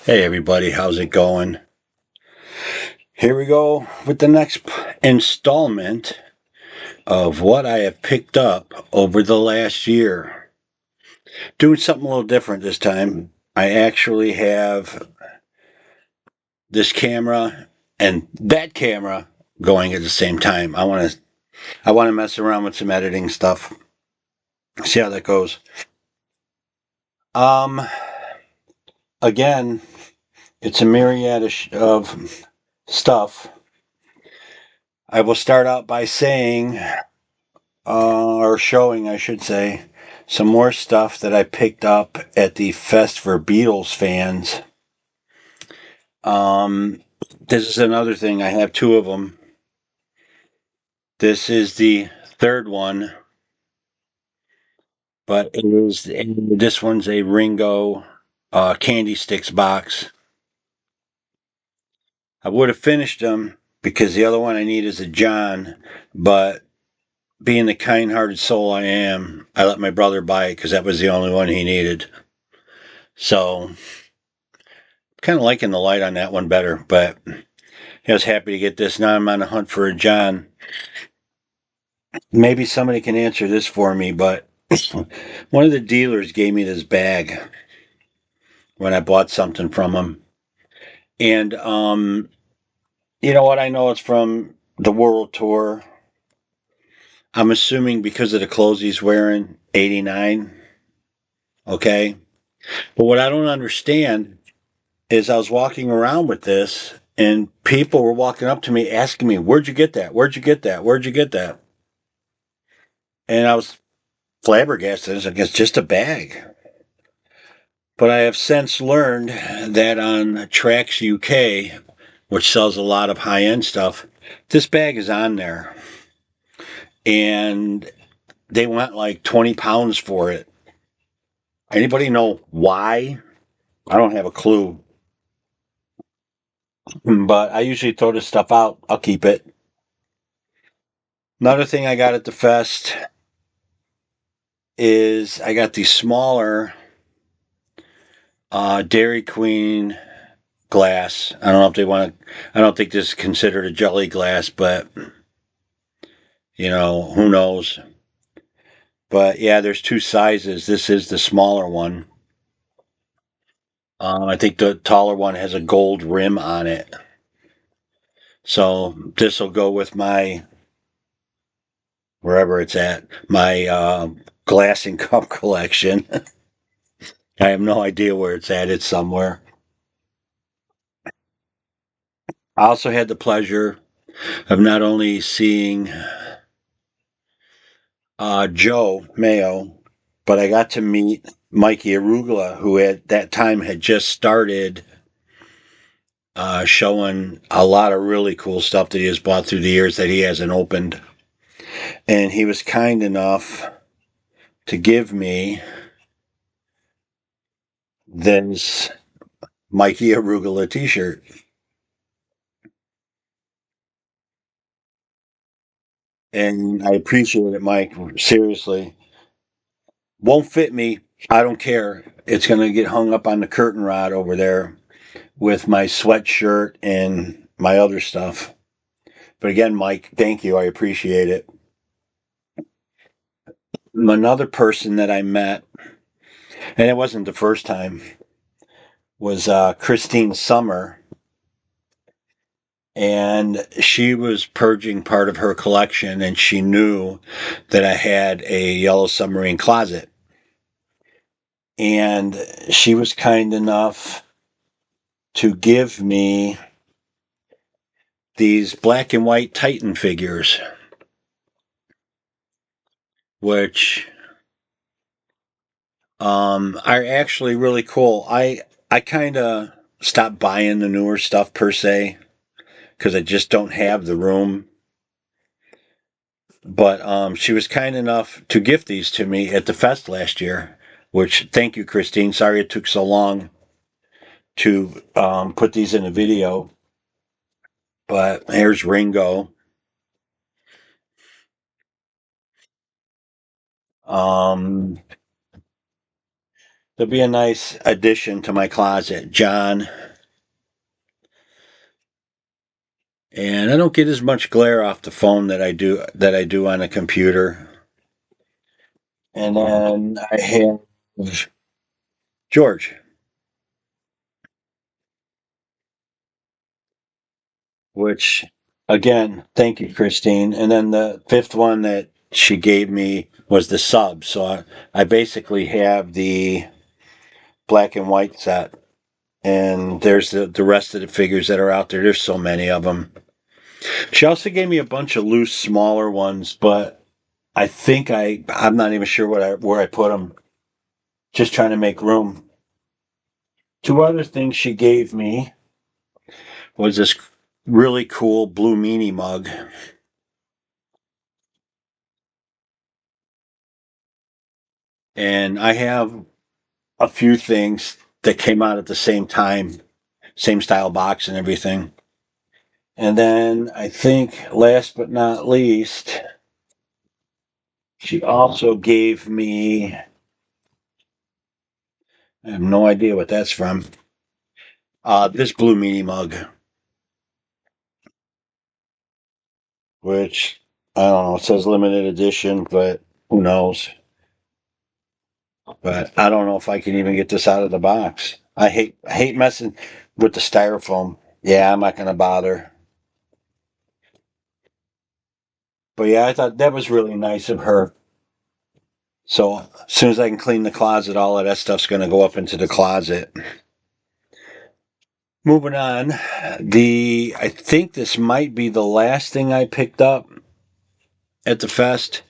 Hey everybody, how's it going? Here we go with the next installment of what I have picked up over the last year. Doing something a little different this time. I actually have this camera and that camera going at the same time. I want to mess around with some editing stuff. See how that goes. Um Again, it's a myriad of stuff. I will start out by saying or showing, I should say, some more stuff that I picked up at the Fest for Beatles fans. Um, this is another thing. I have two of them. This is the third one, but this one's a Ringo candy sticks box. I would have finished them because the other one I need is a John, but being the kind-hearted soul I am, I let my brother buy it because that was the only one he needed. So kind of liking the light on that one better, but I was happy to get this. Now I'm on a hunt for a John. Maybe somebody can answer this for me, but one of the dealers gave me this bag when I bought something from him. And you know what? I know it's from the World Tour. I'm assuming because of the clothes he's wearing, 89. Okay. But what I don't understand is I was walking around with this and people were walking up to me asking me, "Where'd you get that? Where'd you get that? Where'd you get that?" And I was flabbergasted. It's just a bag. But I have since learned that on Trax UK, which sells a lot of high end stuff, this bag is on there. And they want like 20 pounds for it. Anybody know why? I don't have a clue. But I usually throw this stuff out. I'll keep it. Another thing I got at the fest is I got the smaller Dairy Queen glass. I don't know if they want to. I don't think this is considered a jelly glass, but who knows. But yeah, there's two sizes. This is the smaller one. I think the taller one has a gold rim on it. So this will go with my, wherever it's at, my glass and cup collection. I have no idea where it's at. It's somewhere. I also had the pleasure of not only seeing Joe Mayo, but I got to meet Mikey Arugula, who at that time had just started showing a lot of really cool stuff that he has bought through the years that he hasn't opened. And he was kind enough to give me this Mikey Arugula t-shirt. And I appreciate it, Mike. Seriously. Won't fit me. I don't care. It's going to get hung up on the curtain rod over there with my sweatshirt and my other stuff. But again, Mike, thank you. I appreciate it. Another person that I met, and it wasn't the first time, was Christine Summer. And she was purging part of her collection, and she knew that I had a Yellow Submarine closet. And she was kind enough to give me these black and white Titan figures, which are actually really cool. I kind of stopped buying the newer stuff per se because I just don't have the room. But she was kind enough to gift these to me at the fest last year, which thank you, Christine. Sorry it took so long to put these in a video. But here's Ringo. Um, There'll be a nice addition to my closet, John. And I don't get as much glare off the phone that I do on a computer. And then I have George, which again, thank you, Christine. And then the fifth one that she gave me was the sub. So I basically have the black and white set. And there's the rest of the figures that are out there. There's so many of them. She also gave me a bunch of loose, smaller ones, but I think I'm not even sure where I put them. Just trying to make room. Two other things she gave me was this really cool blue meanie mug, and I have a few things that came out at the same time, same style box and everything. And then I think last but not least, she also gave me, I have no idea what that's from. This blue meanie mug, which I don't know, it says limited edition, but who knows? But I don't know if I can even get this out of the box. I hate messing with the styrofoam. Yeah, I'm not gonna bother. But yeah, I thought that was really nice of her. So as soon as I can clean the closet, all of that stuff's gonna go up into the closet. Moving on, the I think this might be the last thing I picked up at the fest,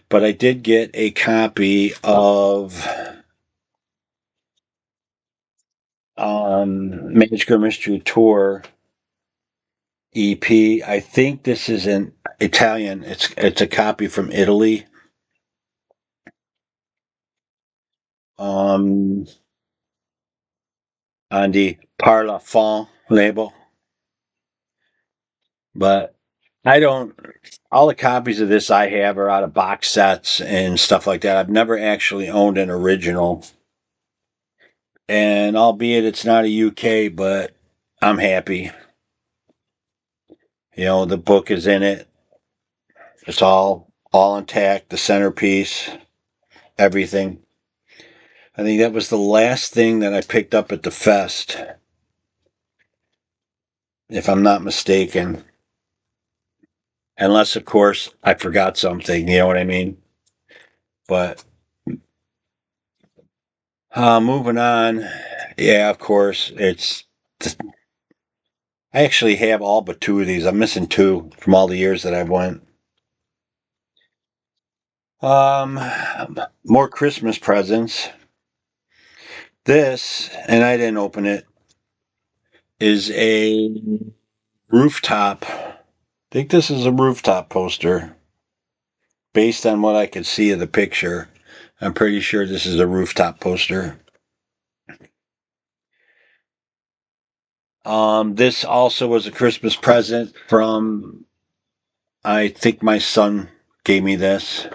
but I did get a copy of Magic Girl Mystery Tour EP. I think this is in Italian. It's a copy from Italy. Um, on the Parla Fond label, but I don't. All the copies of this I have are out of box sets and stuff like that. I've never actually owned an original, and albeit it's not a UK, but I'm happy. The book is in it. It's all intact. The centerpiece, everything. I think that was the last thing that I picked up at the fest, if I'm not mistaken. Unless, of course, I forgot something. You know what I mean? But moving on. Yeah, of course. I actually have all but two of these. I'm missing two from all the years that I've went. Um, More Christmas presents. This, and I didn't open it, is a rooftop. I think this is a rooftop poster. Based on what I could see of the picture, I'm pretty sure this is a rooftop poster. This also was a Christmas present from, I think my son gave me this,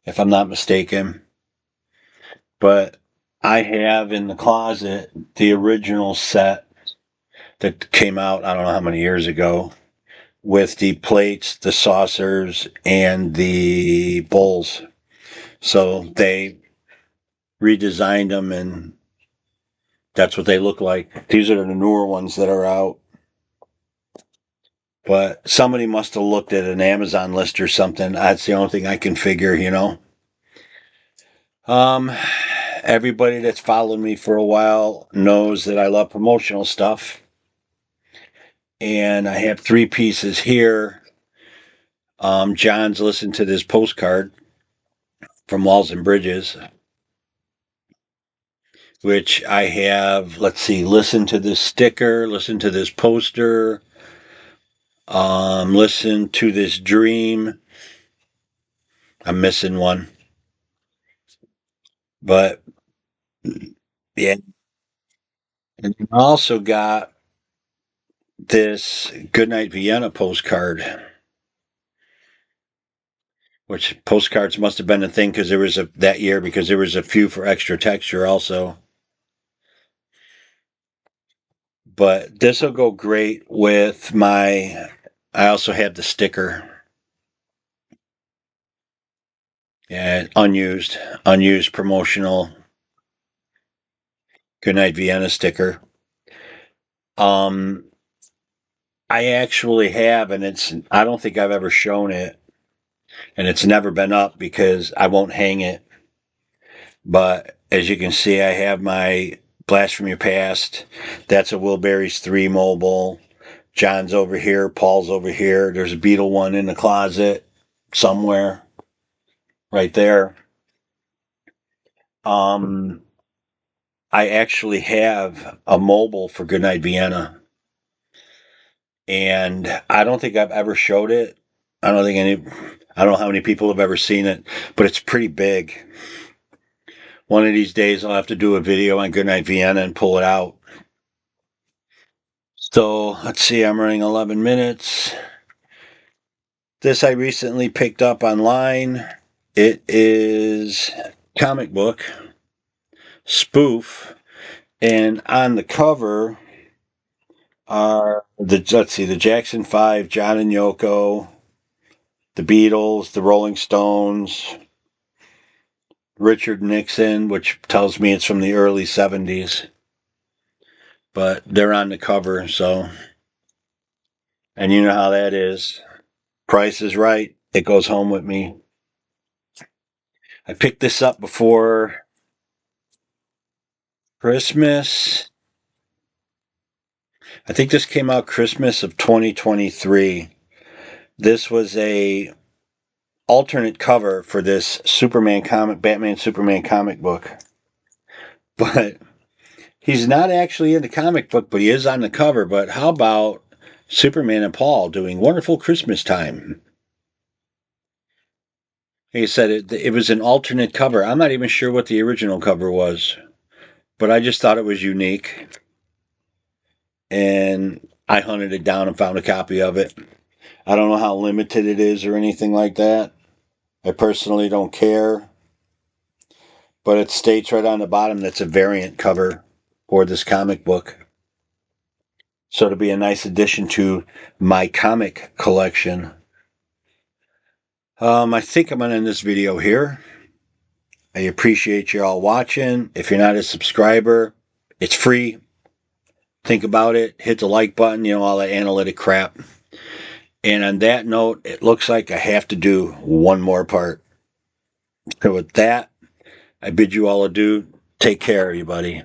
if I'm not mistaken. But I have in the closet the original set that came out, I don't know how many years ago, with the plates, the saucers, and the bowls. So they redesigned them, and that's what they look like. These are the newer ones that are out. But somebody must have looked at an Amazon list or something. That's the only thing I can figure. Um, Everybody that's followed me for a while knows that I love promotional stuff. And I have three pieces here. John's listened to this postcard from Walls and Bridges, which I have, let's see, listen to this sticker, listen to this poster, listen to this dream. I'm missing one. But yeah, and I also got this Goodnight Vienna postcard. which postcards must have been a thing because there was that year because there was a few for extra texture also. But this will go great with my. I also have the sticker. Yeah, unused promotional Goodnight Vienna sticker. Um, I actually have, and I don't think I've ever shown it, and it's never been up because I won't hang it. But as you can see, I have my Blast from Your Past. That's a Wilburys 3 mobile. John's over here. Paul's over here. There's a Beatle one in the closet somewhere right there. Um, I actually have a mobile for Goodnight Vienna. And I don't think I've ever showed it. I don't think I don't know how many people have ever seen it, but it's pretty big. One of these days I'll have to do a video on Goodnight Vienna and pull it out. So let's see, I'm running 11 minutes. This I recently picked up online. It is comic book spoof, and on the cover are the Jackson 5, John and Yoko, the Beatles, the Rolling Stones, Richard Nixon, which tells me it's from the early 70s. But they're on the cover, so. And you know how that is. Price is right. It goes home with me. I picked this up before Christmas. I think this came out Christmas of 2023. This was a alternate cover for this Batman Superman comic book. But he's not actually in the comic book, but he is on the cover. But how about Superman and Paul doing Wonderful Christmas Time? He said it was an alternate cover. I'm not even sure what the original cover was, but I just thought it was unique. And I hunted it down and found a copy of it. I don't know how limited it is or anything like that. I personally don't care. But it states right on the bottom that's a variant cover for this comic book. So it'll be a nice addition to my comic collection. I think I'm going to end this video here. I appreciate you all watching. If you're not a subscriber, it's free. Think about it. Hit the like button, all that analytic crap. And on that note, it looks like I have to do one more part. So with that, I bid you all adieu. Take care, everybody.